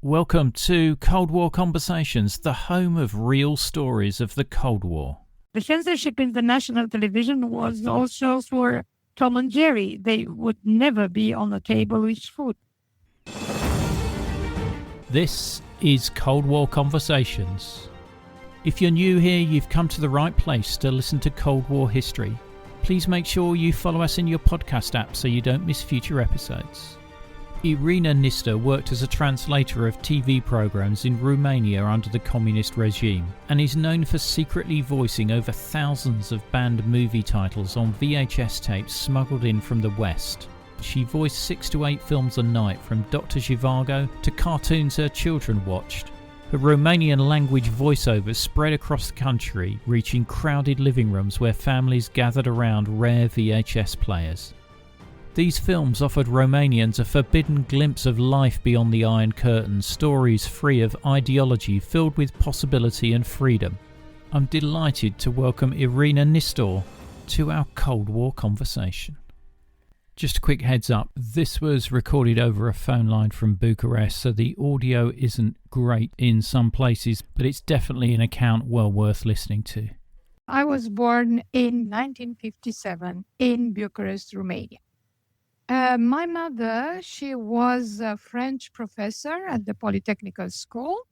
Welcome to Cold War Conversations, the home of real stories of the Cold War. The censorship in the national television was also for Tom and Jerry. They would never be on the table with food. This is Cold War Conversations. If you're new here, you've come to the right place to listen to Cold War history. Please make sure you follow us in your podcast app so you don't miss future episodes. Irina Nistor worked as a translator of TV programs in Romania under the communist regime and is known for secretly voicing over thousands of banned movie titles on VHS tapes smuggled in from the West. She voiced 6 to 8 films a night, from Doctor Zhivago to cartoons her children watched. Her Romanian-language voiceovers spread across the country, reaching crowded living rooms where families gathered around rare VHS players. These films offered Romanians a forbidden glimpse of life beyond the Iron Curtain, stories free of ideology, filled with possibility and freedom. I'm delighted to welcome Irina Nistor to our Cold War conversation. Just a quick heads up, this was recorded over a phone line from Bucharest, so the audio isn't great in some places, but it's definitely an account well worth listening to. I was born in 1957 in Bucharest, Romania. My mother, she was a French professor at the Polytechnical School,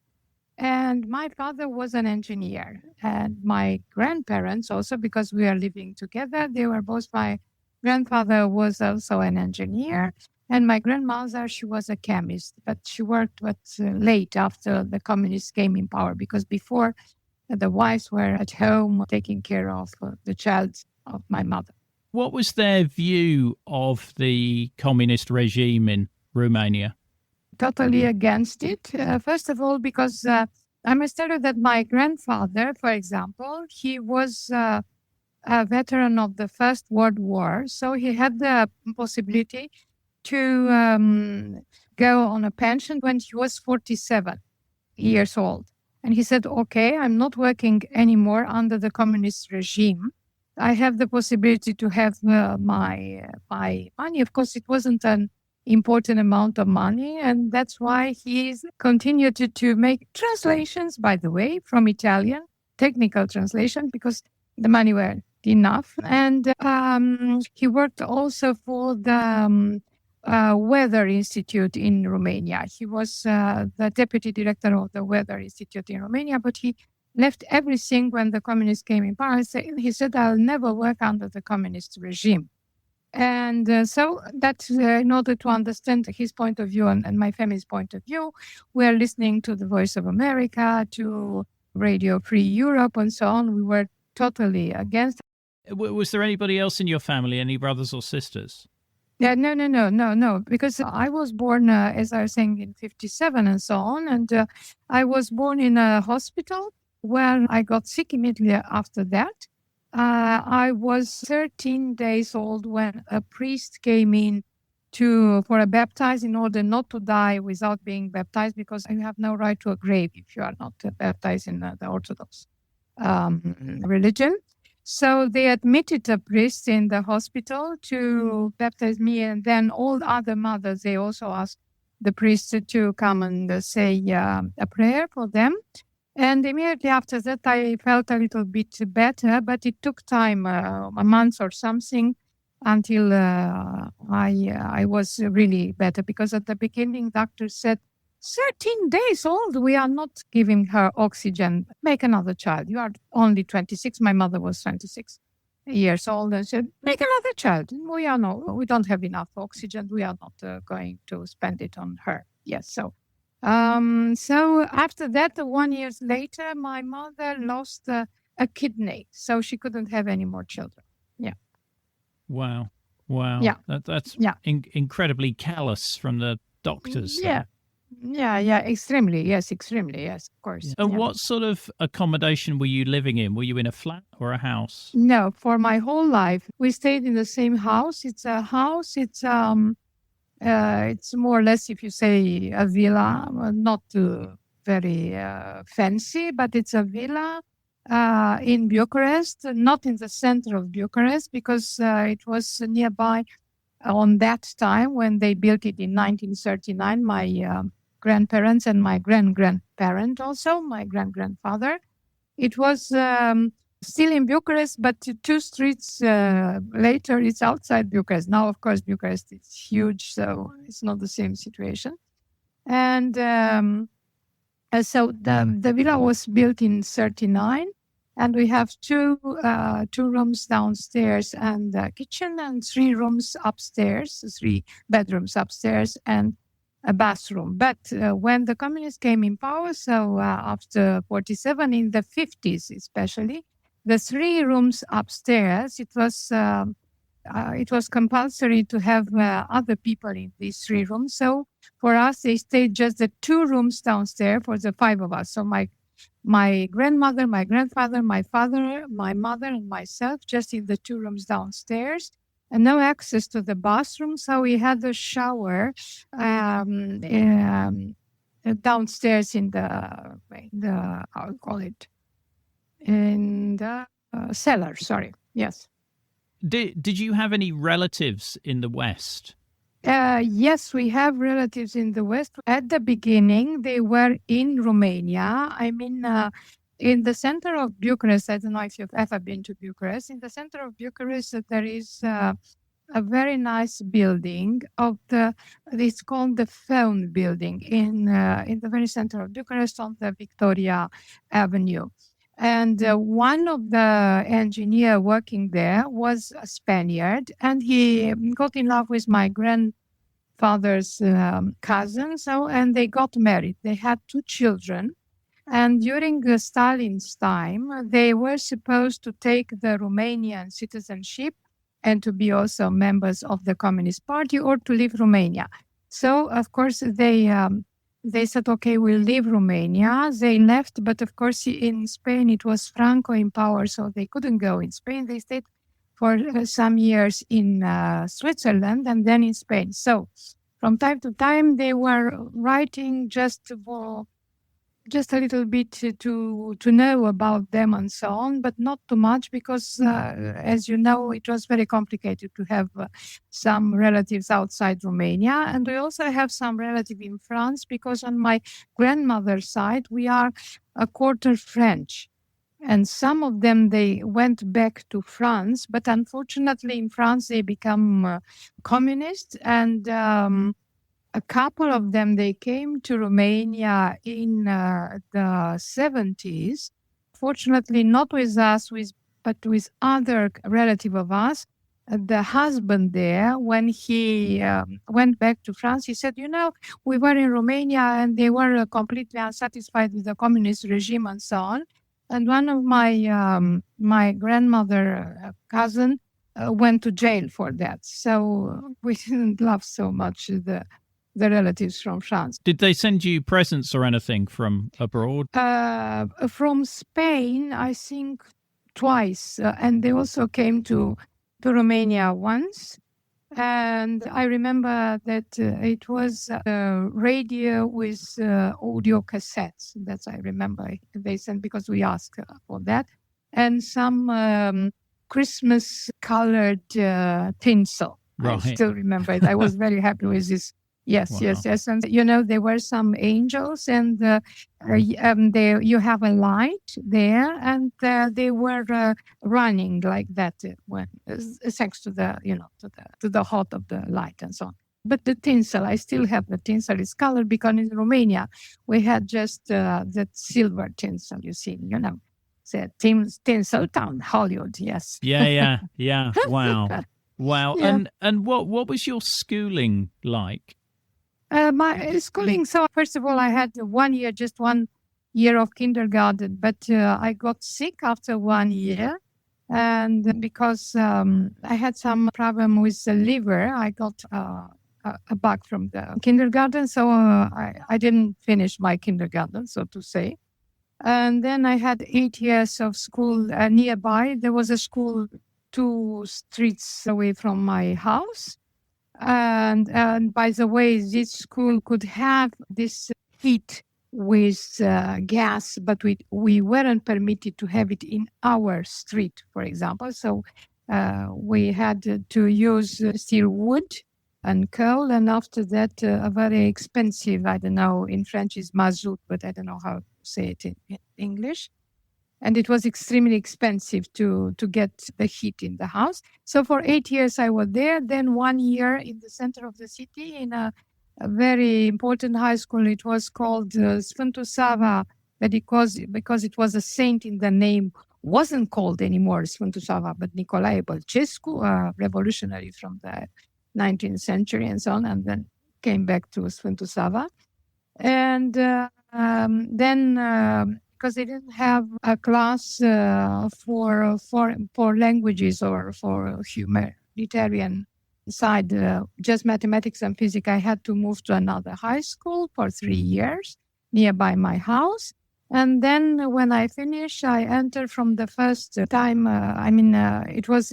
and my father was an engineer. And my grandparents also, because we are living together, they were both, my grandfather was also an engineer, and my grandmother, she was a chemist, but she worked late after the communists came in power, because before the wives were at home taking care of the child of my mother. What was their view of the communist regime in Romania? Totally against it. First of all, because I must tell you that my grandfather, for example, he was a veteran of the First World War. So he had the possibility to go on a pension when he was 47 years old. And he said, okay, I'm not working anymore under the communist regime. I have the possibility to have my money. Of course, it wasn't an important amount of money, and that's why he's continued to make translations, by the way, from Italian, technical translation, because the money were enough. And he worked also for the Weather Institute in Romania. He was the deputy director of the Weather Institute in Romania, but he left everything when the communists came in power. He said, I'll never work under the communist regime. And so that in order to understand his point of view and my family's point of view, we're listening to the Voice of America, to Radio Free Europe, and so on. We were totally against. Was there anybody else in your family, any brothers or sisters? Yeah, no, because I was born, as I was saying, in 57 and so on. And I was born in a hospital where I got sick immediately after that. I was 13 days old when a priest came in for a baptize in order not to die without being baptized, because you have no right to a grave if you are not baptized in the Orthodox religion. So they admitted a priest in the hospital to baptize me, and then all other mothers, they also asked the priest to come and say a prayer for them. And immediately after that, I felt a little bit better, but it took time, a month or something, until I was really better. Because at the beginning, doctors said, 13 days old, we are not giving her oxygen. Make another child. You are only 26. My mother was 26 years old, and said, make another child. We don't have enough oxygen. We are not going to spend it on her. Yes, so. So after that, 1 year later, my mother lost a kidney, so she couldn't have any more children. Yeah. Wow. Yeah. That's incredibly callous from the doctors. Yeah. Yeah, extremely. Yes, of course. And what sort of accommodation were you living in? Were you in a flat or a house? No, for my whole life, we stayed in the same house. It's a house. It's more or less, if you say, a villa, not very fancy, but it's a villa in Bucharest, not in the center of Bucharest, because it was nearby on that time when they built it in 1939. My grandparents and my grandparent also, my grandfather. It was still in Bucharest, but 2 streets later, it's outside Bucharest. Now, of course, Bucharest is huge, so it's not the same situation. And so the villa was built in 1939, and we have two rooms downstairs and a kitchen, and 3 rooms upstairs, 3 bedrooms upstairs, and a bathroom. But when the communists came in power, so after 1947, in the 1950s especially, the 3 rooms upstairs, it was compulsory to have other people in these 3 rooms. So for us, they stayed just the 2 rooms downstairs for the 5 of us. So my grandmother, my grandfather, my father, my mother, and myself, just in the 2 rooms downstairs, and no access to the bathroom. So we had the shower downstairs in the how do you call it? In the cellar. Sorry. Yes. Did you have any relatives in the West? Yes, we have relatives in the West. At the beginning, they were in Romania. I mean, in the center of Bucharest, I don't know if you've ever been to Bucharest. In the center of Bucharest, there is a very nice building it's called the Phone Building in the very center of Bucharest on the Victoria Avenue. And one of the engineer working there was a Spaniard, and he got in love with my grandfather's cousin. And they got married. They had 2 children. And during Stalin's time, they were supposed to take the Romanian citizenship and to be also members of the Communist Party or to leave Romania. So, of course, they said, okay, we'll leave Romania. They left, but of course in Spain it was Franco in power, so they couldn't go in Spain. They stayed for some years in Switzerland and then in Spain. So from time to time they were writing just a little bit to know about them and so on, but not too much because, as you know, it was very complicated to have some relatives outside Romania. And we also have some relatives in France because on my grandmother's side, we are a quarter French. And some of them, they went back to France, but unfortunately in France, they become communist. And a couple of them, they came to Romania in the 70s. Fortunately, not with us, but with other relative of us. The husband there, when he went back to France, he said, we were in Romania and they were completely unsatisfied with the communist regime and so on. And one of my grandmother cousin went to jail for that. So we didn't love so much the relatives from France. Did they send you presents or anything from abroad? From Spain, I think twice. And they also came to Romania once. And I remember that it was a radio with audio cassettes. That's I remember they sent because we asked for that. And some Christmas-colored tinsel. Right. I still remember it. I was very happy with this. Yes, wow. Yes. And, there were some angels and you have a light there and they were running like that when thanks to the, to the hot of the light and so on. But the tinsel, I still have the tinsel. It's colored because in Romania, we had just that silver tinsel, you see, the tinsel town, Hollywood, yes. Yeah. Wow. Yeah. And what was your schooling like? My schooling, so first of all, I had 1 year, just 1 year of kindergarten, but I got sick after 1 year. And because I had some problem with the liver, I got a bug from the kindergarten. So I didn't finish my kindergarten, so to say. And then I had 8 years of school nearby. There was a school 2 streets away from my house. And by the way, this school could have this heat with gas, but we weren't permitted to have it in our street, for example. So we had to use still wood and coal. And after that, a very expensive, I don't know, in French is mazout, but I don't know how to say it in English. And it was extremely expensive to get the heat in the house. So for 8 years I was there. Then 1 year in the center of the city in a very important high school. It was called Sfântu Sava, because it was a saint in the name, wasn't called anymore Sfântu Sava, but Nicolae Ceaușescu, a revolutionary from the 19th century and so on, and then came back to Sfântu Sava. And then because they didn't have a class for languages or for humanitarian side, just mathematics and physics, I had to move to another high school for 3 years nearby my house. And then when I finished, I entered from the first time. It was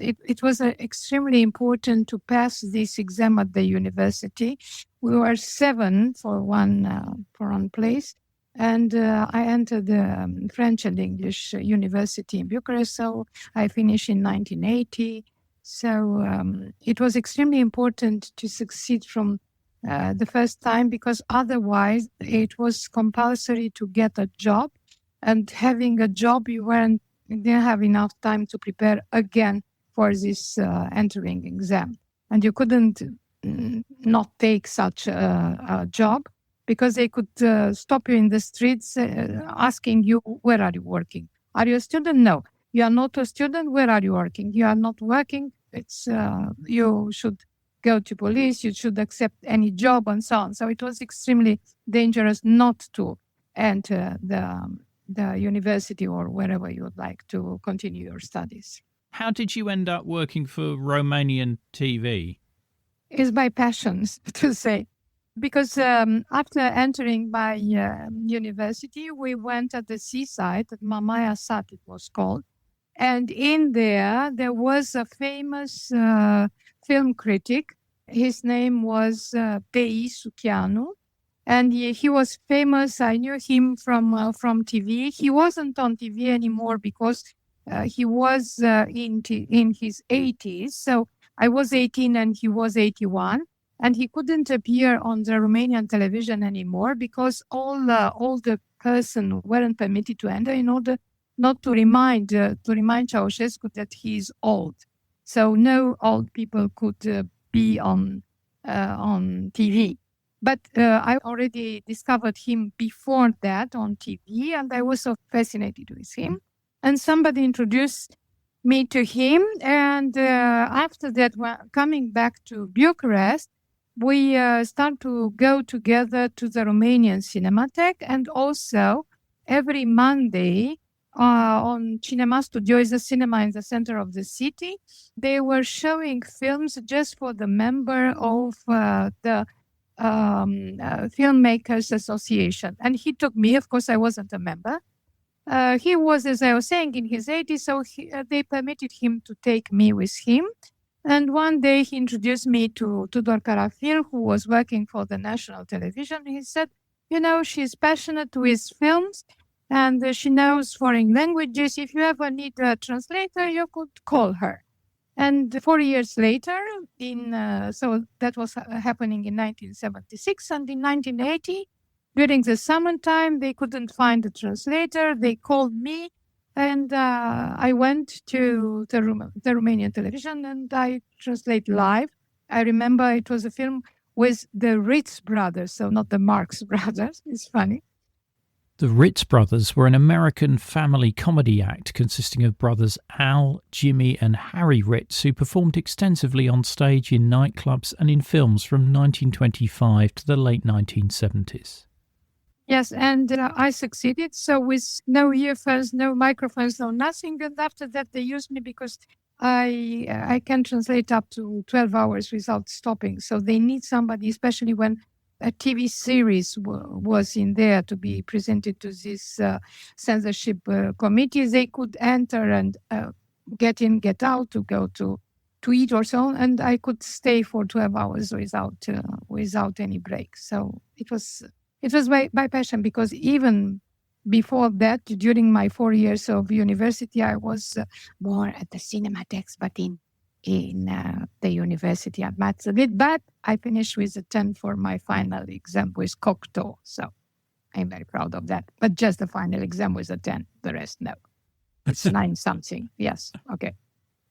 extremely important to pass this exam at the university. We were 7 for one place. And I entered the French and English University in Bucharest, so I finished in 1980. So it was extremely important to succeed from the first time, because otherwise it was compulsory to get a job. And having a job, you didn't have enough time to prepare again for this entering exam. And you couldn't not take such a job, because they could stop you in the streets asking you, where are you working? Are you a student? No. You are not a student. Where are you working? You are not working. You should go to police. You should accept any job and so on. So it was extremely dangerous not to enter the university or wherever you would like to continue your studies. How did you end up working for Romanian TV? It's by passion, to say. Because after entering my university, we went at the seaside, at Mamaia Sat it was called. And in there was a famous film critic. His name was P.I. Suchianu. And he was famous. I knew him from TV. He wasn't on TV anymore because he was in his 80s. So I was 18 and he was 81. And he couldn't appear on the Romanian television anymore because all the person weren't permitted to enter in order not to remind Ceaușescu that he's old. So no old people could be on TV. But I already discovered him before that on TV, and I was so fascinated with him. And somebody introduced me to him. And after that, coming back to Bucharest, we start to go together to the Romanian Cinematheque, and also every Monday on Cinema Studio, is a cinema in the center of the city. They were showing films just for the member of the Filmmakers Association. And he took me, of course, I wasn't a member. He was, as I was saying, in his 80s, so they permitted him to take me with him. And one day he introduced me to Teodor Zamfir, who was working for the national television. He said, she's passionate with films and she knows foreign languages. If you ever need a translator, you could call her. And 4 years later, so that was happening in 1976, and in 1980, during the summertime, they couldn't find a translator. They called me. And I went to the Romanian television and I translate live. I remember it was a film with the Ritz brothers, so not the Marx brothers. It's funny. The Ritz brothers were an American family comedy act consisting of brothers Al, Jimmy and Harry Ritz, who performed extensively on stage in nightclubs and in films from 1925 to the late 1970s. Yes, and I succeeded. So with no earphones, no microphones, no nothing. And after that, they used me because I can translate up to 12 hours without stopping. So they need somebody, especially when a TV series was in there to be presented to this censorship committee. They could enter and get in, get out, to go to eat or so on. And I could stay for 12 hours without any break. So it was by passion, because even before that, during my 4 years of university, I was more at the Cinematheque, but in in the university at Madrid, but I finished with a 10 for my final exam with Cocteau. So I'm very proud of that. But just the final exam was a 10. The rest, no. It's 9 something. Yes. Okay.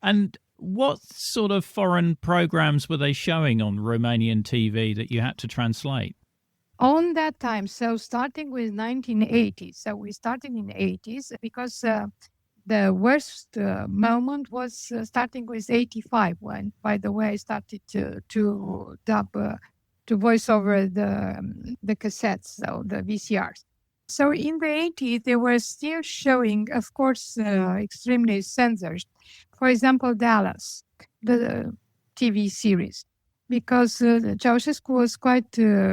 And what sort of foreign programs were they showing on Romanian TV that you had to translate? On that time, so starting with 1980, so we started in the 80s because the worst moment was starting with 85 when, by the way, I started to dub, to voice over the cassettes, so the VCRs. So in the 80s, they were still showing, of course, extremely censored. For example, Dallas, the TV series, because Ceaușescu was quite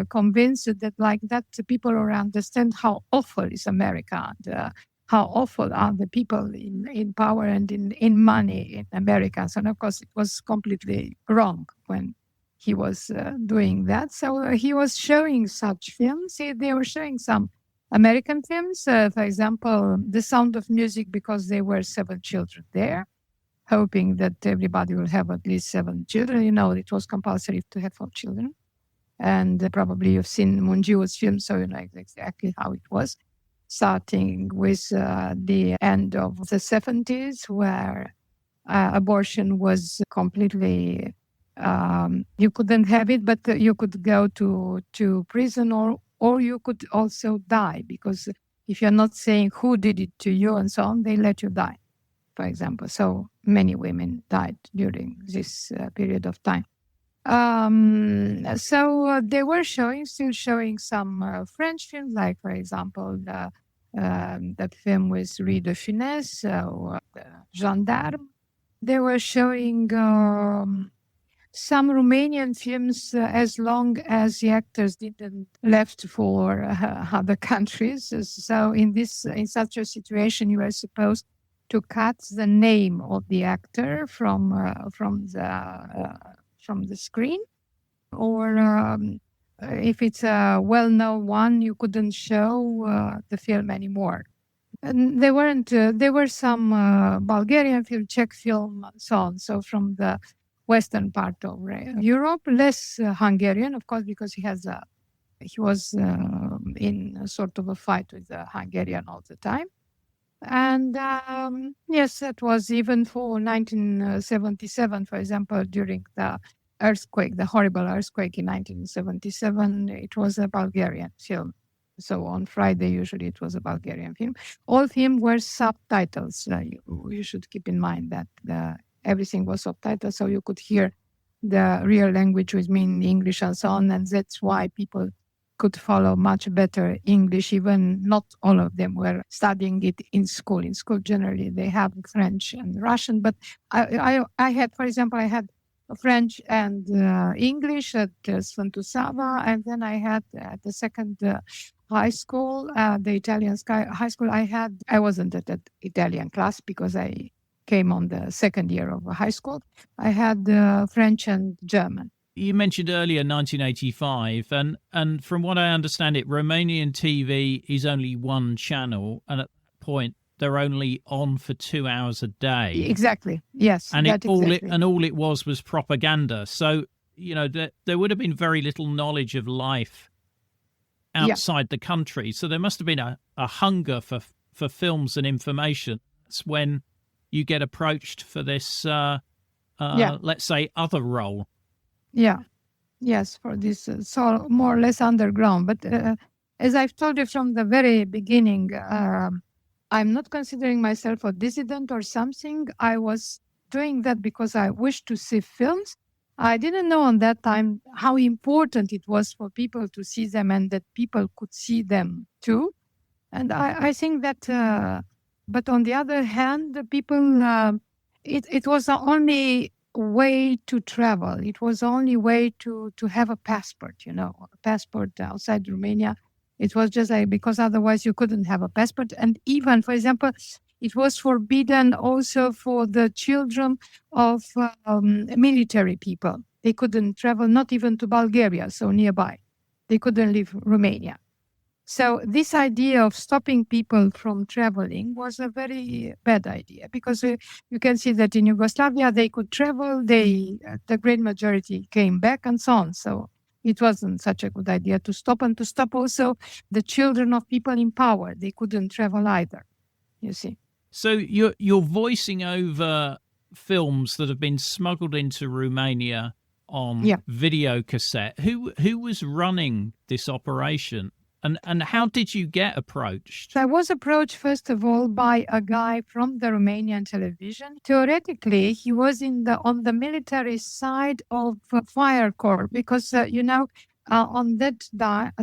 convinced that like that people will understand how awful is America and how awful are the people in power and in money in America. So, of course, it was completely wrong when he was doing that. So he was showing such films. They were showing some American films, for example, The Sound of Music, because there were 7 children there, hoping that everybody will have at least 7 children. You know, it was compulsory to have 4 children. And probably you've seen Mungiu's film, so you know exactly how it was. Starting with the end of the 70s, where abortion was completely, you couldn't have it, but you could go to prison or you could also die, because if you're not saying who did it to you and so on, they let you die, for example. So many women died during this period of time. So they were still showing some French films, like, for example, that film with Rue de Funès, or the Gendarme. They were showing some Romanian films as long as the actors didn't left for other countries. So in such a situation, you were supposed to cut the name of the actor from the screen, or if it's a well-known one, you couldn't show the film anymore. And there were some Bulgarian film, Czech film, and so on. So from the western part of Europe, less Hungarian, of course, because he was in a sort of a fight with the Hungarian all the time. And yes, that was even for 1977, for example, during the earthquake, the horrible earthquake in 1977, it was a Bulgarian film. So on Friday, usually it was a Bulgarian film. All of them were subtitles. You should keep in mind that everything was subtitled, so you could hear the real language, which means English and so on. And that's why people could follow much better English, even not all of them were studying it in school. In school, generally, they have French and Russian. But I had, for example, French and English at Sfântu Sava, and then I had at the second high school, the Italian high school, I wasn't at that Italian class because I came on the second year of high school. I had French and German. You mentioned earlier 1985, and from what I understand it, Romanian TV is only one channel, and at that point they're only on for 2 hours a day. Exactly. Yes. And all it was propaganda. So, you know, there would have been very little knowledge of life outside the country. So there must have been a hunger for films and information. That's when you get approached for this, let's say, other role. Yeah. Yes, for this, so more or less underground. But as I've told you from the very beginning, I'm not considering myself a dissident or something. I was doing that because I wished to see films. I didn't know on that time how important it was for people to see them and that people could see them too. And I think that, but on the other hand, the people, it was the only way to travel. It was the only way to have a passport, a passport outside Romania. It was just because otherwise you couldn't have a passport. And even, for example, it was forbidden also for the children of military people. They couldn't travel, not even to Bulgaria, so nearby. They couldn't leave Romania. So this idea of stopping people from traveling was a very bad idea, because you can see that in Yugoslavia they could travel, the great majority came back and so on. So it wasn't such a good idea to stop, and to stop also the children of people in power. They couldn't travel either, you see. So you're voicing over films that have been smuggled into Romania on video cassette. Who was running this operation? And how did you get approached? I was approached, first of all, by a guy from the Romanian television. Theoretically, he was on the military side of fire corps, because, on that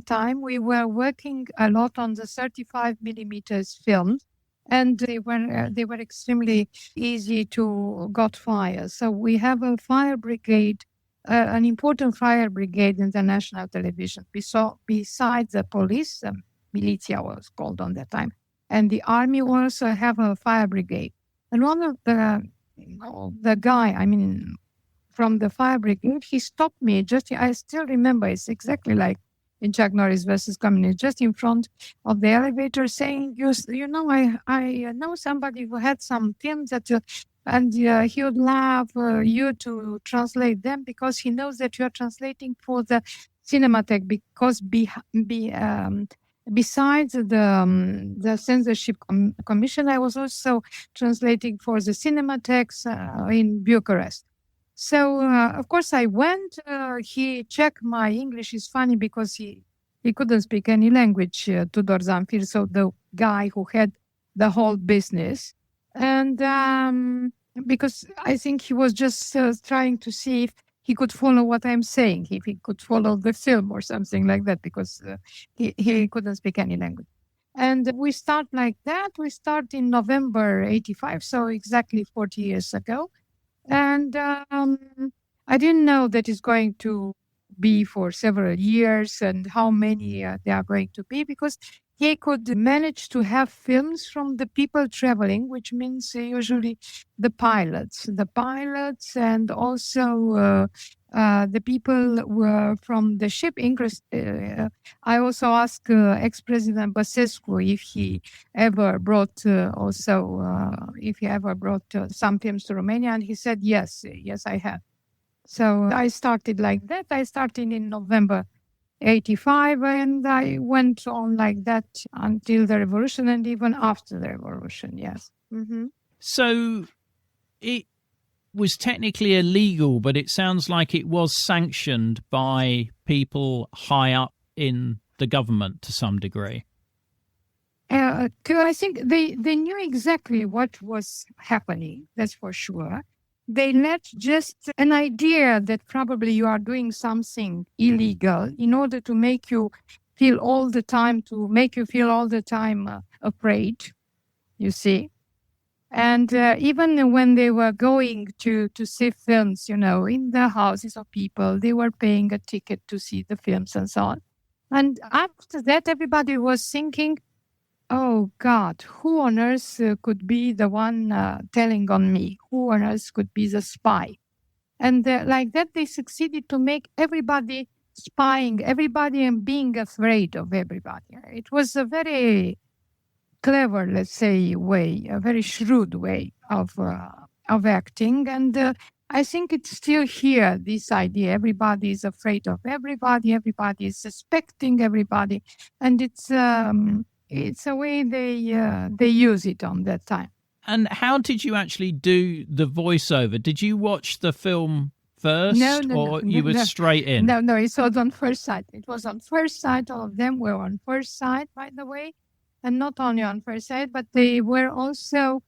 time, we were working a lot on the 35 millimeters films, and they were extremely easy to got fire. So we have a fire brigade, an important fire brigade in the national television. Besides the police, militia was called on that time, and the army also have a fire brigade. And one of the guy, from the fire brigade, he stopped me. I still remember, it's exactly like in Chuck Norris versus Communism, just in front of the elevator, saying, I know somebody who had some films that and he would love you to translate them, because he knows that you are translating for the Cinematheque, because besides the censorship commission, I was also translating for the Cinematheques in Bucharest. So, of course, I went. He checked my English. Is funny because he couldn't speak any language, Teodor Zamfir, so the guy who had the whole business. And because I think he was just trying to see if he could follow what I'm saying, if he could follow the film or something like that, because he couldn't speak any language. And we start like that. We start in November 85, so exactly 40 years ago. And I didn't know that it's going to be for several years and how many there are going to be, because he could manage to have films from the people traveling, which means usually the pilots, and also the people were from the ship. I also asked ex-President Băsescu if he ever brought some films to Romania, and he said yes, I have. So I started like that. I started in November 85, and I went on like that until the revolution, and even after the revolution, yes. Mm-hmm. So it was technically illegal, but it sounds like it was sanctioned by people high up in the government to some degree. I think they knew exactly what was happening, that's for sure. They let just an idea that probably you are doing something illegal in order to make you feel all the time afraid, you see. And even when they were going to see films, in the houses of people, they were paying a ticket to see the films and so on. And after that, everybody was thinking, oh, God, who on earth could be the one telling on me? Who on earth could be the spy? And like that, they succeeded to make everybody spying, everybody, and being afraid of everybody. It was a very clever, let's say, way, a very shrewd way of acting. And I think it's still here, this idea. Everybody is afraid of everybody. Everybody is suspecting everybody. And it's a way they use it on that time. And how did you actually do the voiceover? Did you watch the film first, or you were straight in? No, it was on first sight. It was on first sight. All of them were on first sight, by the way. And not only on first sight, but they were also,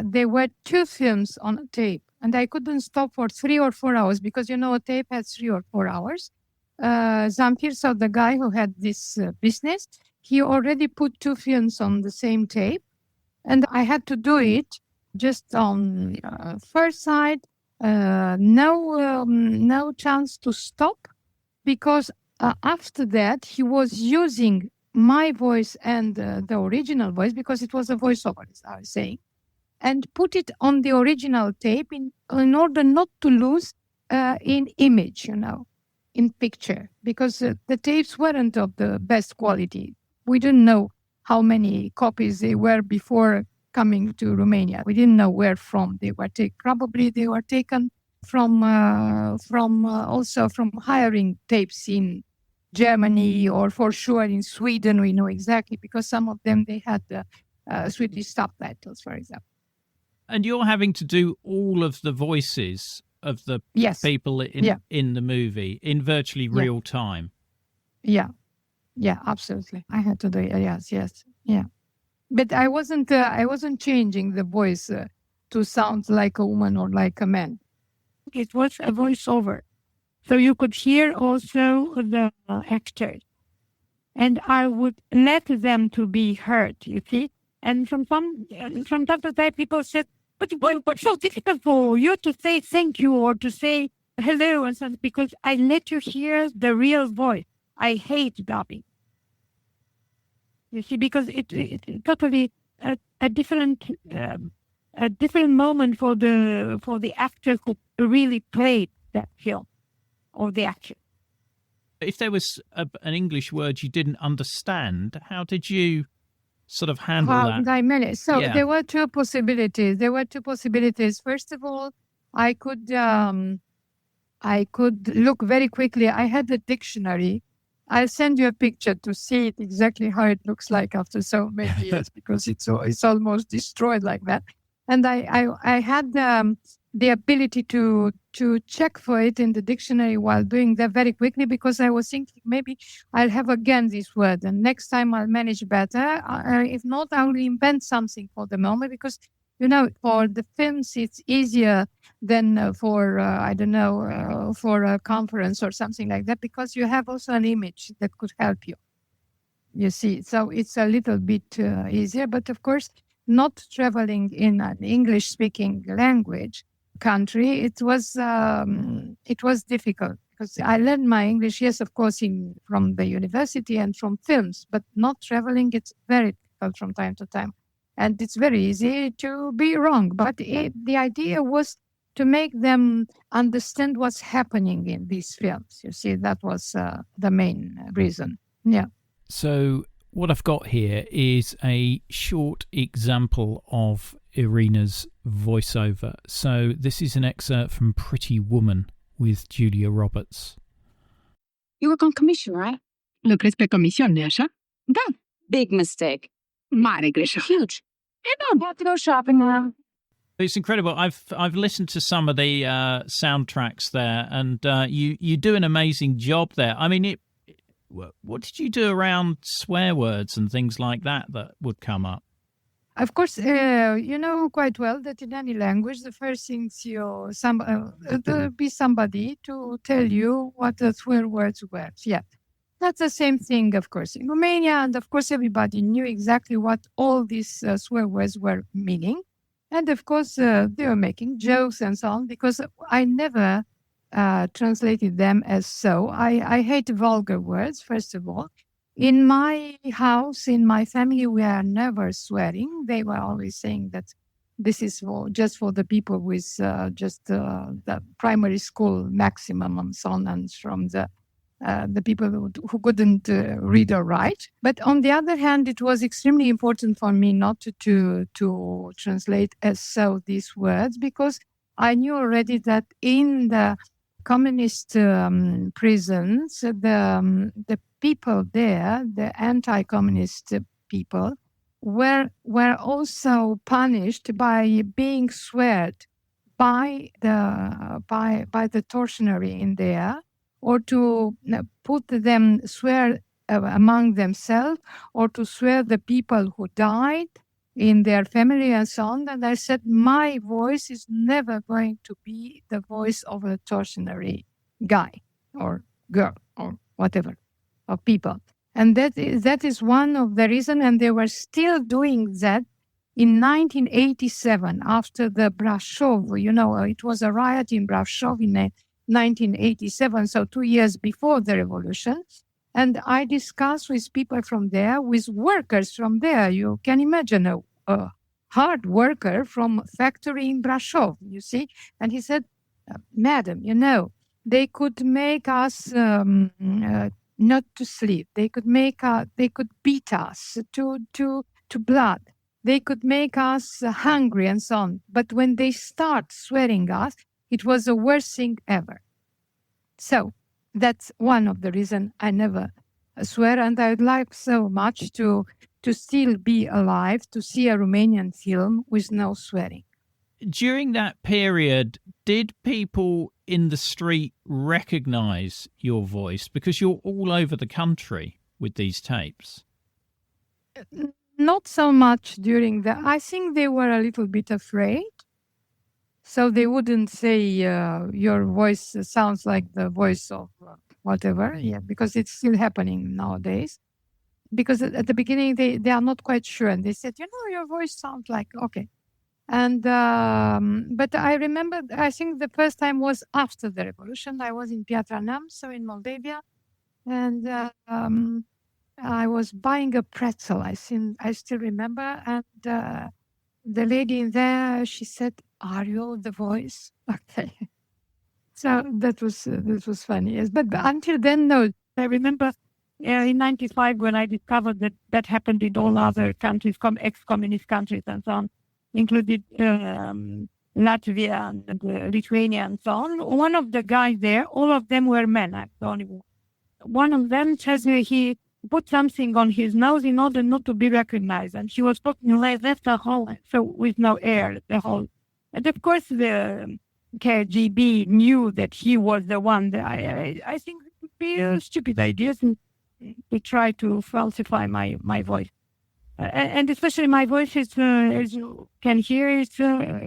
there were two films on a tape. And I couldn't stop for 3 or 4 hours, because, a tape had 3 or 4 hours. Zamfir, so the guy who had this business, he already put 2 films on the same tape, and I had to do it just on first sight. No chance to stop, because after that he was using my voice and the original voice, because it was a voiceover, as I was saying, and put it on the original tape in order not to lose in image, in picture, because the tapes weren't of the best quality. We didn't know how many copies they were before coming to Romania. We didn't know where from they were taken. Probably they were taken from also from hiring tapes in Germany, or for sure in Sweden. We know exactly because some of them they had Swedish subtitles, for example. And you're having to do all of the voices of the people in the movie in virtually real time. Yeah, absolutely. I had to do it. Yes, yeah. But I wasn't changing the voice to sound like a woman or like a man. It was a voiceover, so you could hear also the actors, and I would let them to be heard. You see, and from time to time, people said, "But what's so difficult for you to say thank you or to say hello?" and so because I let you hear the real voice. I hate dubbing. You see, because it's totally a different moment for the actor who really played that film or the actor. If there was an English word you didn't understand, how did you sort of handle that? I managed. So there were two possibilities. First of all, I could look very quickly. I had a dictionary. I'll send you a picture to see it exactly how it looks like after so many years, because it's almost destroyed like that. And I had the ability to check for it in the dictionary while doing that very quickly, because I was thinking maybe I'll have again this word and next time I'll manage better. If not, I'll invent something for the moment, because for the films it's easier than for for a conference or something like that, because you have also an image that could help you. You see, so it's a little bit easier, but of course, not traveling in an English-speaking language country, it was difficult, because I learned my English, yes, of course, from the university and from films, but not traveling. It's very difficult from time to time, and it's very easy to be wrong. But the idea was to make them understand what's happening in these films. You see, that was the main reason. Yeah. So what I've got here is a short example of Irina's voiceover. So this is an excerpt from Pretty Woman with Julia Roberts. You work on commission, right? Lucrezi pe comision, nu-i așa? Da. Big mistake. Mare greșeală. Huge. I have to go shopping now. It's incredible. I've listened to some of the soundtracks there, and you do an amazing job there. I mean, what did you do around swear words and things like that would come up? Of course, you know quite well that in any language, the first thing there'll be somebody to tell you what the swear words were. Yeah, that's the same thing, of course, in Romania. And of course, everybody knew exactly what all these swear words were meaning. And of course, they were making jokes and so on, because I never translated them as so. I hate vulgar words, first of all. In my house, in my family, we are never swearing. They were always saying that this is just for the people with just the primary school maximum and so on, and from the people who couldn't read or write. But on the other hand, it was extremely important for me not to translate as so these words, because I knew already that in the communist prisons, the people there, the anti-communist people, were also punished by being sweared by the tortionary in there, or to put them swear among themselves, or to swear the people who died in their family and so on. And I said, my voice is never going to be the voice of a tortionary guy or girl or whatever, of people. And that is one of the reasons. And they were still doing that in 1987, after the Brasov. You know, it was a riot in Brasov in 1987, so 2 years before the revolution. And I discussed with people from there, with workers from there. You can imagine a hard worker from a factory in Brasov, you see. And he said, Madam, you know, they could make us not to sleep. They could they could beat us to blood. They could make us hungry and so on. But when they start swearing us, it was the worst thing ever. So that's one of the reasons I never swear, and I would like so much to still be alive, to see a Romanian film with no swearing. During that period, did people in the street recognize your voice? Because you're all over the country with these tapes. Not so much during I think they were a little bit afraid. So they wouldn't say your voice sounds like the voice of whatever. Yeah, because it's still happening nowadays. Because at the beginning, they are not quite sure. And they said, your voice sounds like, okay. And but I remember, I think the first time was after the revolution. I was in Piatra Neamț, so in Moldavia. And I was buying a pretzel, I still remember. And the lady in there, she said, "Are you the voice?" Okay. So that was funny. Yes. But until then, no. I remember in 95 when I discovered that happened in all other countries, ex-communist countries and so on, included Latvia and Lithuania and so on. One of the guys there, all of them were men. I'm the only one. One of them says he put something on his nose in order not to be recognized. And she was talking like that the whole, so with no air, the whole. And of course, the KGB knew that he was the one. That I think it would be a stupid idea to try to falsify my voice. And especially my voice is, as you can hear, it's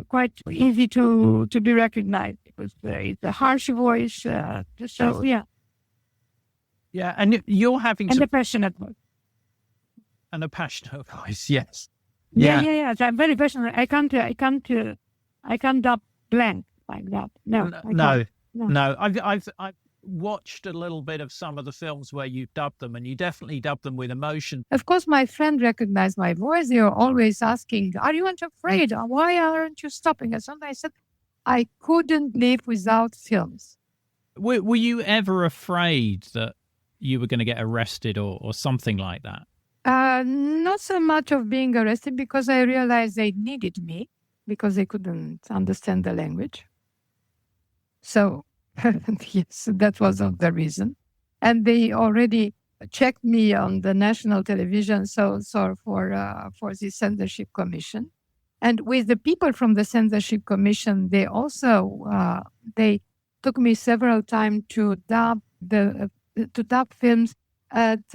quite easy to be recognized because it's a harsh voice. So, yeah. Yeah, and you're having and a passionate voice. And a passionate voice, yes. Yeah. So I'm very passionate. I can't dub blank like that. No. I've watched a little bit of some of the films where you dubbed them, and you definitely dubbed them with emotion. Of course, my friend recognized my voice. They were always asking, "Are you not afraid? Why aren't you stopping us?" And I said, I couldn't live without films. Were you ever afraid that you were going to get arrested or something like that? Not so much of being arrested, because I realized they needed me because they couldn't understand the language. So, yes, that wasn't the reason. And they already checked me on the national television, so for the censorship commission. And with the people from the censorship commission, they also they took me several times to dub films at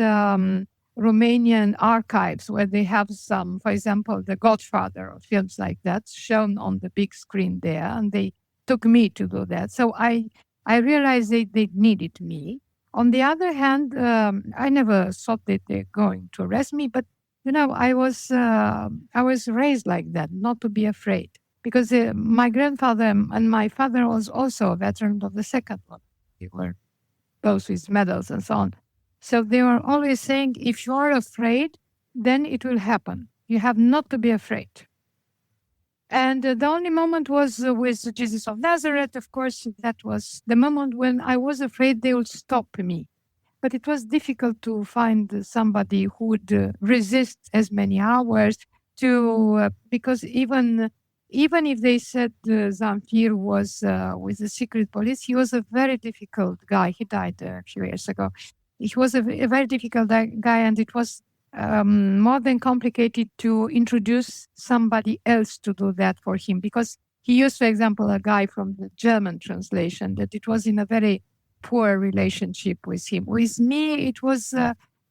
Romanian archives, where they have some, for example, The Godfather or films like that shown on the big screen there, and they took me to do that. So I realized they needed me. On the other hand, I never thought that they're going to arrest me, but I was raised like that, not to be afraid, because my grandfather and my father was also a veteran of the Second World War. They were both with medals and so on. So they were always saying, if you are afraid, then it will happen. You have not to be afraid. And the only moment was with Jesus of Nazareth. Of course, that was the moment when I was afraid they would stop me. But it was difficult to find somebody who would resist as many hours because even if they said Zamfir was with the secret police, he was a very difficult guy. He died a few years ago. He was a very difficult guy, and it was more than complicated to introduce somebody else to do that for him, because he used, for example, a guy from the German translation, that it was in a very poor relationship with him. With me, it was,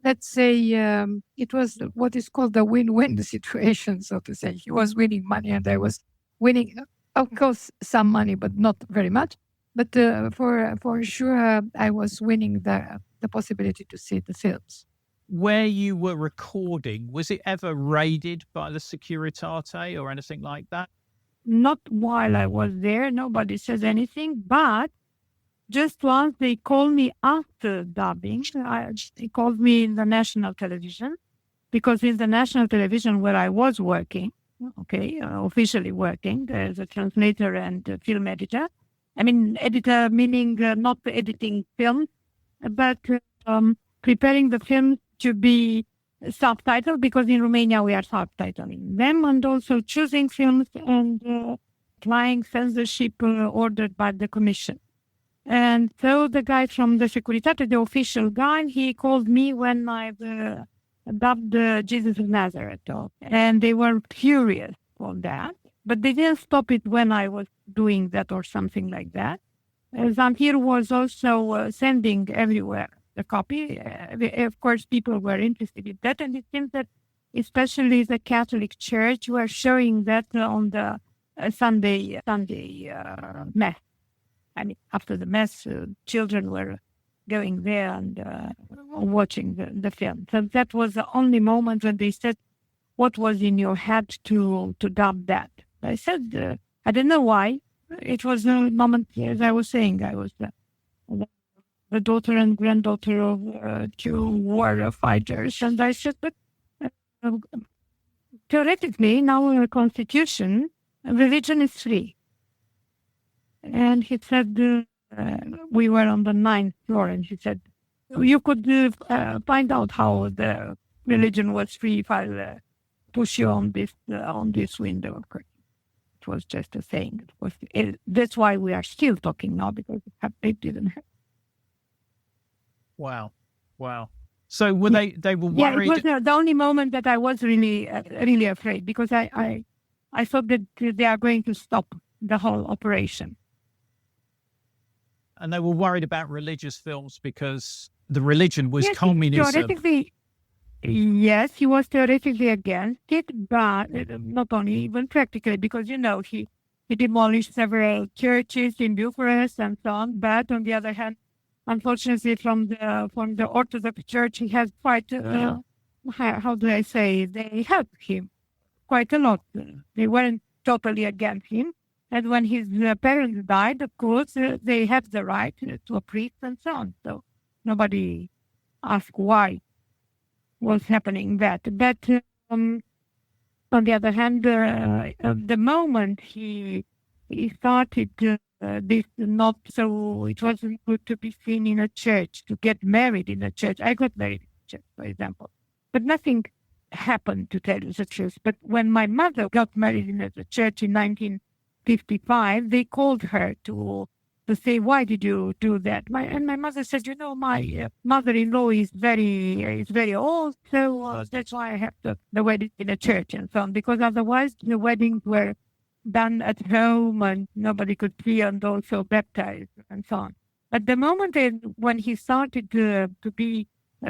let's say, it was what is called a win-win situation, so to say. He was winning money and I was winning, of course, some money, but not very much. But for sure, I was winning the possibility to see the films. Where you were recording, was it ever raided by the Securitate or anything like that? Not while I was there. Nobody says anything, but just once they called me after dubbing. They called me in the national television, because in the national television where I was working, officially working as a translator and a film editor. I mean, editor meaning not editing film, but preparing the film to be subtitled, because in Romania we are subtitling them, and also choosing films and applying censorship ordered by the commission. And so the guy from the Securitate, the official guy, he called me when I dubbed Jesus of Nazareth. And they were furious for that. But they didn't stop it when I was doing that or something like that. Zamfir was also sending everywhere the copy. Of course, people were interested in that. And it seems that especially the Catholic Church were showing that on the Sunday Mass. I mean, after the Mass, children were going there and watching the film. So that was the only moment when they said, what was in your head to dub that? I said, I don't know why. It was a moment, as I was saying, I was the daughter and granddaughter of two war fighters. And I said, but theoretically, in our constitution, religion is free. And he said, we were on the 9th floor, and he said, you could find out how the religion was free if I push you on this window. Of course, it was just a saying. That's why we are still talking now, because it didn't happen. Wow. So were they were worried? Yeah, it was the only moment that I was really afraid, because I thought that they are going to stop the whole operation. And they were worried about religious films because the religion was yes, communism. Theoretically, yes, he was theoretically against it, but not only, even practically, because, he demolished several churches in Bucharest and so on. But on the other hand, unfortunately, from the Orthodox Church, he has quite, how do I say, they helped him quite a lot. They weren't totally against him. And when his parents died, of course, they have the right to a priest and so on. So nobody asked why was happening that. But on the other hand, the moment he started this, not so, it wasn't good to be seen in a church, to get married in a church. I got married in a church, for example. But nothing happened, to tell you the truth. But when my mother got married in a church in 1955, they called her to say, why did you do that? My mother said, my mother-in-law is very old, so that's why I have the wedding in a church and so on, because otherwise the weddings were done at home and nobody could see and also baptized and so on. But the moment when he started to be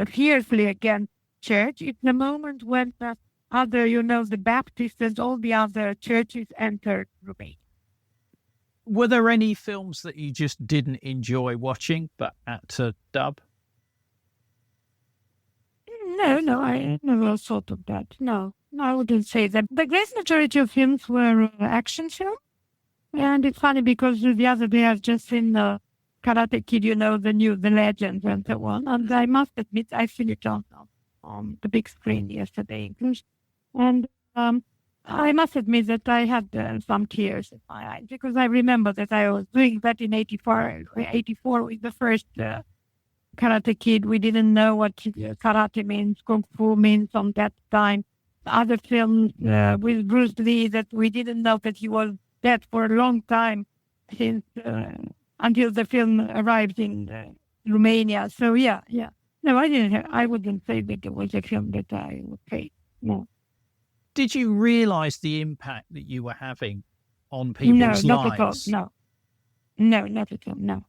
fiercely against church, it's the moment when the Baptists and all the other churches entered Romania. Were there any films that you just didn't enjoy watching but had to dub? No, I never thought of that. No, I wouldn't say that. The great majority of films were action films. And it's funny because the other day I've just seen Karate Kid, the legend and so on. And I must admit, I seen it on the big screen yesterday in English. And I must admit that I had some tears in my eyes, because I remember that I was doing that in 84 with the first Karate Kid. We didn't know what karate means, kung fu means on that time. Other films with Bruce Lee, that we didn't know that he was dead for a long time since until the film arrived in Romania. So yeah. No, I wouldn't say that it was a film that I would hate. No. Did you realize the impact that you were having on people's lives? No, not at all. No, not at all. No.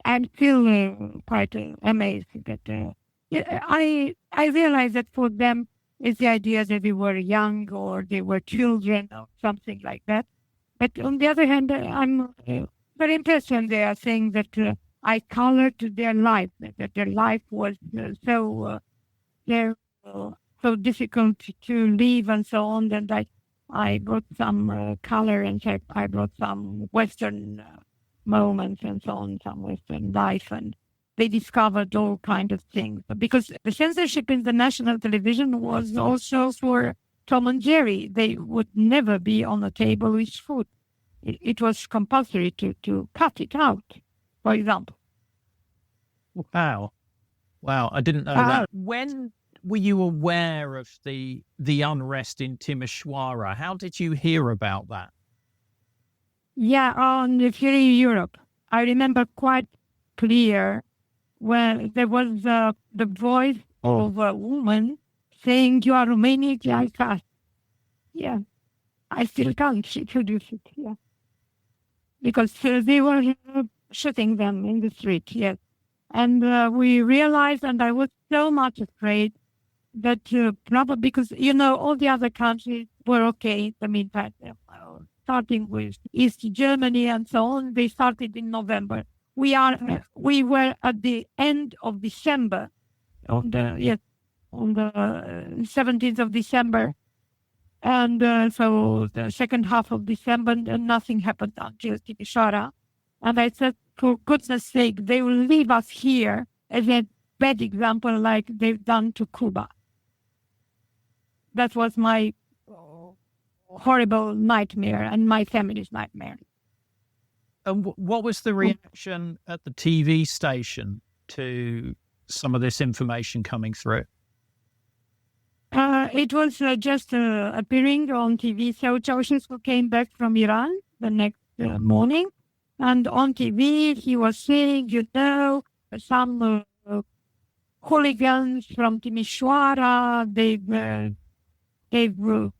I'm still quite amazed that I realize that for them it's the idea that they were young or they were children or something like that. But on the other hand, I'm very impressed when they are saying that I colored their life, that their life was so difficult to live and so on, and I brought some color, and I brought some Western moments and so on, some Western life, and they discovered all kinds of things. Because the censorship in the national television was also for Tom and Jerry. They would never be on a table with food. It was compulsory to cut it out, for example. Wow. Wow, I didn't know that. When were you aware of the unrest in Timișoara? How did you hear about that? Yeah, on the Fury Europe. I remember quite clear when there was the voice of a woman saying, "You are Romanian, I can't." Yeah, I still can't introduce it, yeah. Because they were shooting them in the street, yes. And we realized, and I was so much afraid that probably because, all the other countries were okay in the meantime, starting with East Germany and so on. They started in November. We were at the end of December, on the 17th of December. And so the second half of December, nothing happened until Timișoara. And I said, for goodness sake, they will leave us here as a bad example like they've done to Cuba. That was my horrible nightmare and my family's nightmare. And what was the reaction at the TV station to some of this information coming through? It was just appearing on TV. So Ceaușescu came back from Iran the next morning. And on TV, he was saying, some hooligans from Timișoara, they've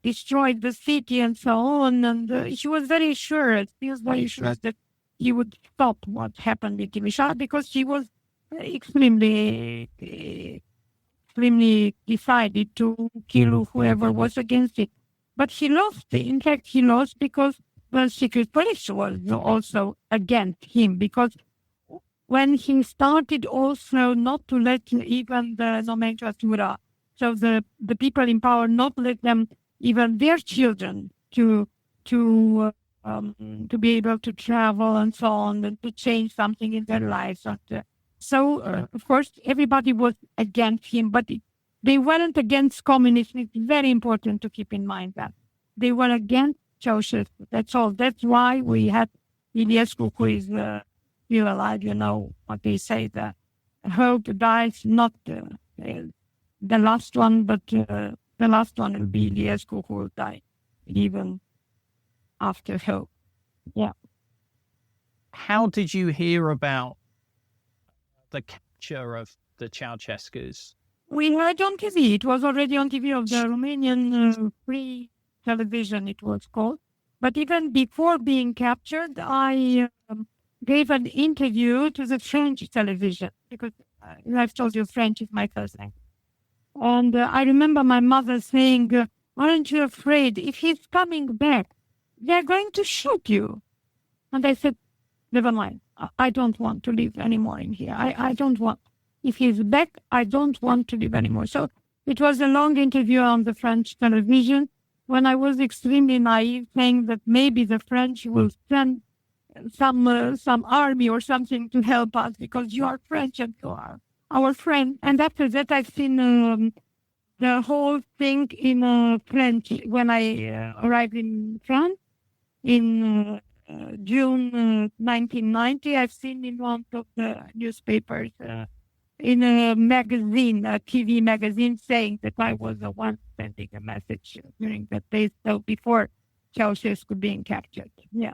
destroyed the city and so on. And he was very sure, that he would stop what happened in Timișoara because he was extremely decided to kill whoever was against it. But he lost. In fact, he lost because the secret police was also against him, because when he started also not to let even the nomenclatura, so the people in power, not let them, even their children, to be able to travel and so on, and to change something in their lives. So, of course, everybody was against him, but they weren't against communism. It's very important to keep in mind that. They were against Ceaușescu. That's all. That's why we had Iliescu, who is still alive, what they say, the hope dies, not the last one, but the last one will be Iliescu, who will die even after hope. Yeah. How did you hear about the capture of the Ceaușescus? We heard on TV. It was already on TV of the Romanian free television, it was called. But even before being captured, I gave an interview to the French television, because I've told you French is my first language. And I remember my mother saying, aren't you afraid? If he's coming back, they're going to shoot you. And I said, never mind. I don't want to live anymore in here. I don't want. If he's back, I don't want to live anymore. So it was a long interview on the French television when I was extremely naive, saying that maybe the French will send some army or something to help us because you are French and you are our friend. And after that, I've seen the whole thing in French. When I arrived in France in June 1990, I've seen in one of the newspapers, in a magazine, a TV magazine, saying that I was the one sending a message during that day, so before Ceaușescu being captured. Yeah.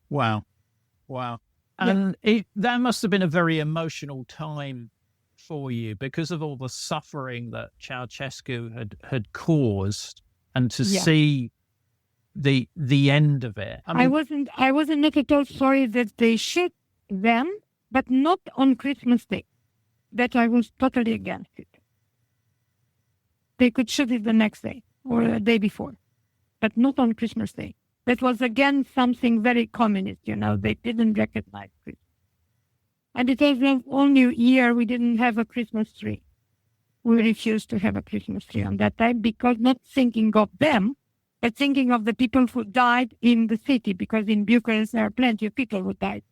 Wow. And that must have been a very emotional time for you because of all the suffering that Ceaușescu had caused, and to see the end of it. I wasn't not at all sorry that they shot them, but not on Christmas Day. That I was totally against it. They could shoot it the next day or the day before, but not on Christmas Day. That was again something very communist, they didn't recognize Christmas. And it was the only year we didn't have a Christmas tree. We refused to have a Christmas tree on that time because not thinking of them, but thinking of the people who died in the city, because in Bucharest there are plenty of people who died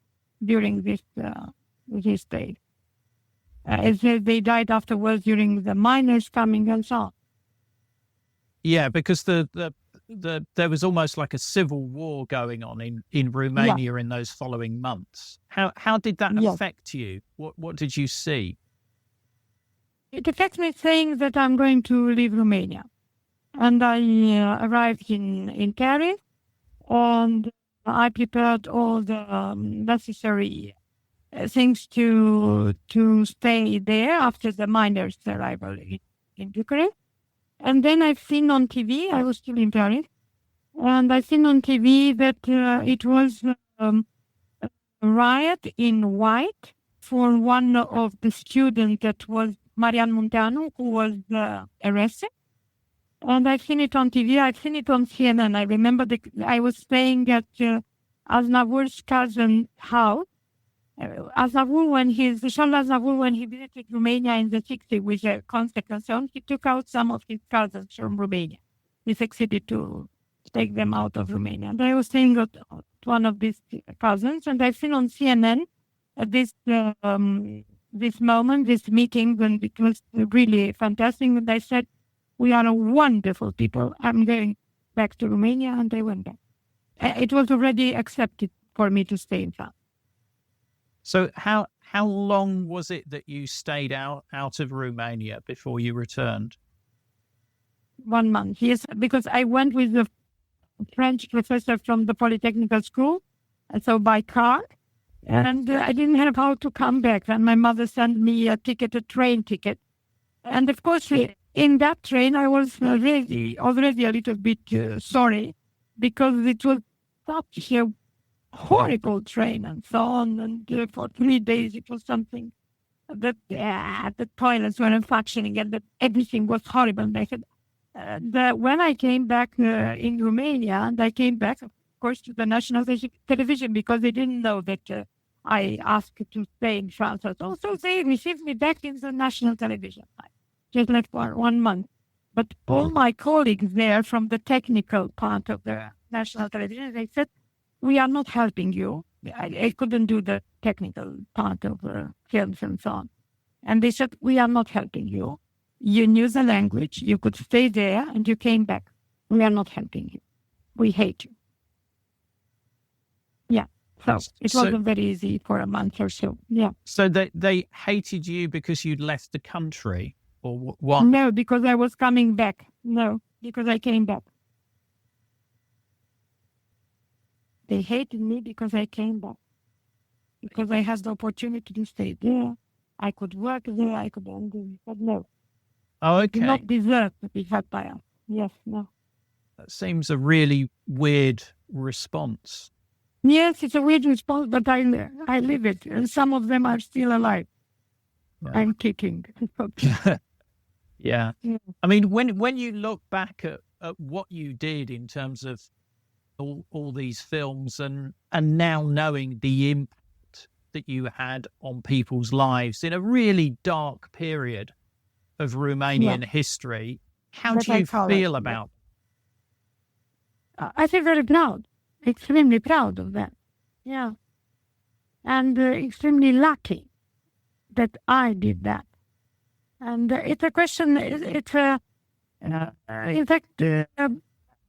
during this day. As they died afterwards during the miners coming and so on. Yeah, because the there was almost like a civil war going on in Romania in those following months. How did that affect you? What did you see? It affects me saying that I'm going to leave Romania. And I arrived in Paris, and I prepared all the necessary things to stay there after the miners' arrival in Bucharest. And then I've seen on TV, I was still in Paris, and I've seen on TV that it was a riot in white for one of the students that was Marian Munteanu, who was arrested. And I've seen it on TV, I've seen it on CNN. I remember I was staying at Aznavour's cousin's house. Charles Aznavour, when he visited Romania in the 60s with a Constitution, he took out some of his cousins from Romania. He succeeded to take them out of Romania. And I was staying at one of these cousins, and I've seen on CNN this moment, this meeting, and it was really fantastic. And I said, we are a wonderful people. I'm going back to Romania, and I went back. It was already accepted for me to stay in France. So how long was it that you stayed out of Romania before you returned? 1 month, yes, because I went with a French professor from the Polytechnical School, and so by car, and I didn't have how to come back. And my mother sent me a train ticket. And of course, in that train, I was already a little bit sorry, because it was such a horrible train and so on. And for 3 days, it was something that the toilets weren't functioning and that everything was horrible. And I said, when I came back in Romania, and I came back, of course, to the national television, because they didn't know that I asked to stay in France. So they received me back in the national television. I just left for 1 month. But all my colleagues there from the technical part of the national television, they said, we are not helping you. I couldn't do the technical part of films and so on. And they said, we are not helping you. You knew the language, you could stay there, and you came back. We are not helping you. We hate you. Yeah. So it wasn't very easy for a month or so. Yeah. So they hated you because you'd left the country, or what? No, because I was coming back. No, because I came back. They hated me because I came back. Because I had the opportunity to stay there. I could work there, I could do it. But no. Oh, okay. I do not deserve to be helped by us. Yes, no. That seems a really weird response. Yes, it's a weird response, but I live it. And some of them are still alive. Yeah. I'm kicking. Yeah. I mean, when you look back at what you did in terms of all these films and now knowing the impact that you had on people's lives in a really dark period of Romanian history, how do you feel about it? I feel very proud, extremely proud of that. Yeah. And extremely lucky that I did that. And it's a question, in fact,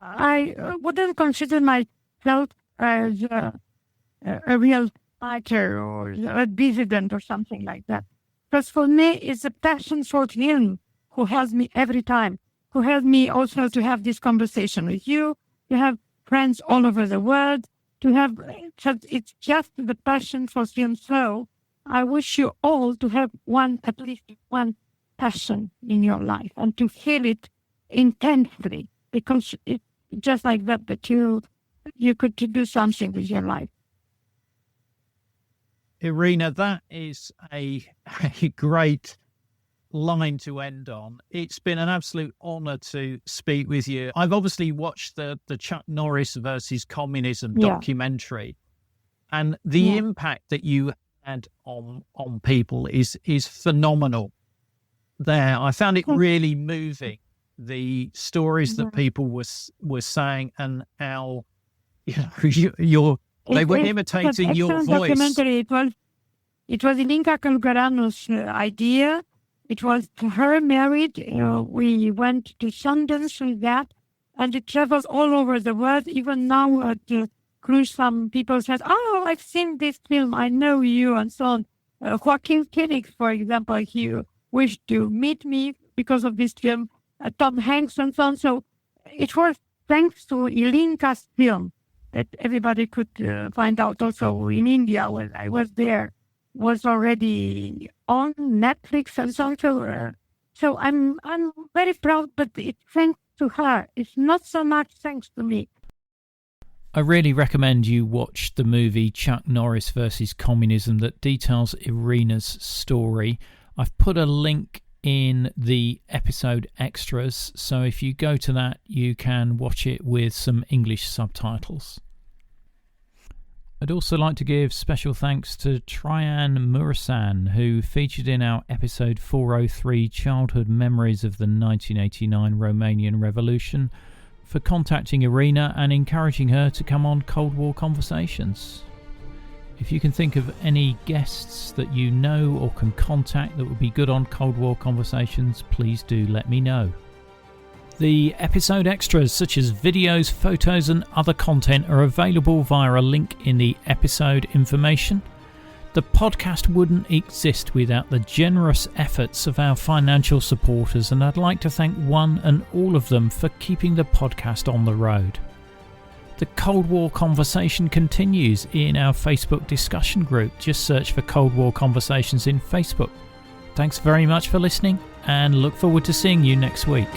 I wouldn't consider myself as a real fighter or a dissident or something like that. Because for me, it's a passion for him who helps me every time, who helps me also to have this conversation with you, to have friends all over the world, it's just the passion for film. So I wish you all to have at least one passion in your life and to feel it intensely, because it's just like that you could do something with your life. Irina, that is a great line to end on. It's been an absolute honor to speak with you. I've obviously watched the Chuck Norris versus communism documentary, and the impact that you had on people is phenomenal. There, I found it really moving, the stories that people were saying and how they were imitating your voice. Documentary. It was Ilinca Călugăranu idea. It was her married. We went to Sundance with that. and it travels all over the world. Even now at the cruise, some people said, "Oh, I've seen this film. I know you," and so on. Joaquin Phoenix, for example, he wished to meet me because of this film. Tom Hanks and so on. So it was thanks to Ilinka's film that everybody could find out. Also in India, when I was there, was already on Netflix and so on. So I'm very proud, but it's thanks to her. It's not so much thanks to me. I really recommend you watch the movie Chuck Norris versus Communism that details Irina's story. I've put a link in the episode extras, so if you go to that, you can watch it with some English subtitles. I'd also like to give special thanks to Traian Murasan, who featured in our episode 403 Childhood Memories of the 1989 Romanian Revolution, for contacting Irina and encouraging her to come on Cold War Conversations. If you can think of any guests that you know or can contact that would be good on Cold War Conversations, please do let me know. The episode extras, such as videos, photos and other content, are available via a link in the episode information. The podcast wouldn't exist without the generous efforts of our financial supporters, and I'd like to thank one and all of them for keeping the podcast on the road. The Cold War Conversation continues in our Facebook discussion group. Just search for Cold War Conversations in Facebook. Thanks very much for listening, and look forward to seeing you next week.